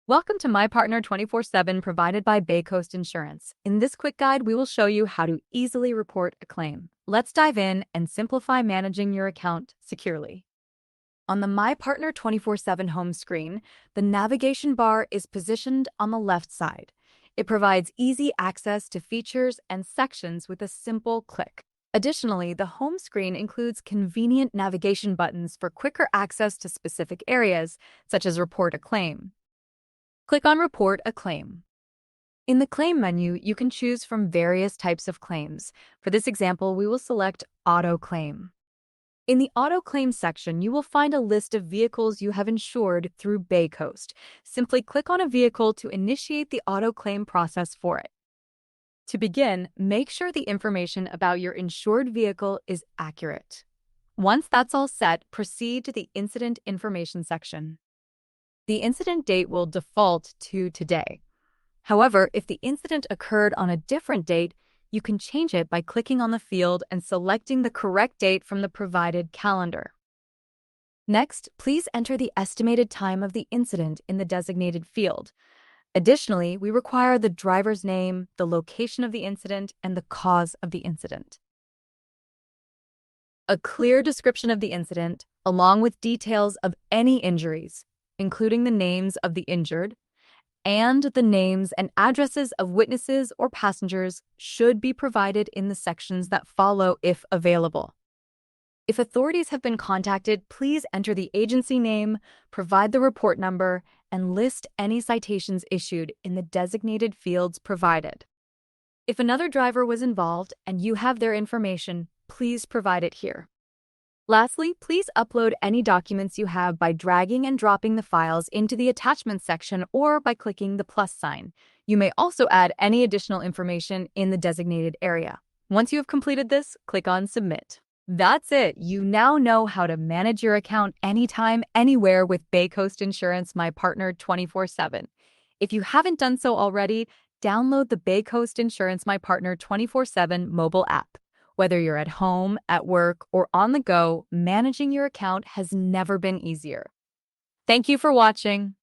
Welcome to My Partner 24/7 provided by BayCoast Insurance. In this quick guide, we will show you how to easily report a claim. Let's dive in and simplify managing your account securely. On the My Partner 24/7 home screen, the navigation bar is positioned on the left side. It provides easy access to features and sections with a simple click. Additionally, the home screen includes convenient navigation buttons for quicker access to specific areas, such as Report a Claim. Click on Report a Claim. In the Claim menu, you can choose from various types of claims. For this example, we will select Auto Claim. In the Auto Claim section, you will find a list of vehicles you have insured through BayCoast. Simply click on a vehicle to initiate the auto claim process for it. To begin, make sure the information about your insured vehicle is accurate. Once that's all set, proceed to the Incident Information section. The incident date will default to today. However, if the incident occurred on a different date, you can change it by clicking on the field and selecting the correct date from the provided calendar. Next, please enter the estimated time of the incident in the designated field. Additionally, we require the driver's name, the location of the incident, and the cause of the incident. A clear description of the incident, along with details of any injuries, including the names of the injured, and the names and addresses of witnesses or passengers, should be provided in the sections that follow if available. If authorities have been contacted, please enter the agency name, provide the report number, and list any citations issued in the designated fields provided. If another driver was involved and you have their information, please provide it here. Lastly, please upload any documents you have by dragging and dropping the files into the attachments section or by clicking the plus sign. You may also add any additional information in the designated area. Once you have completed this, click on Submit. That's it. You now know how to manage your account anytime, anywhere with BayCoast Insurance My Partner 24/7. If you haven't done so already, download the BayCoast Insurance My Partner 24/7 mobile app. Whether you're at home, at work, or on the go, managing your account has never been easier. Thank you for watching.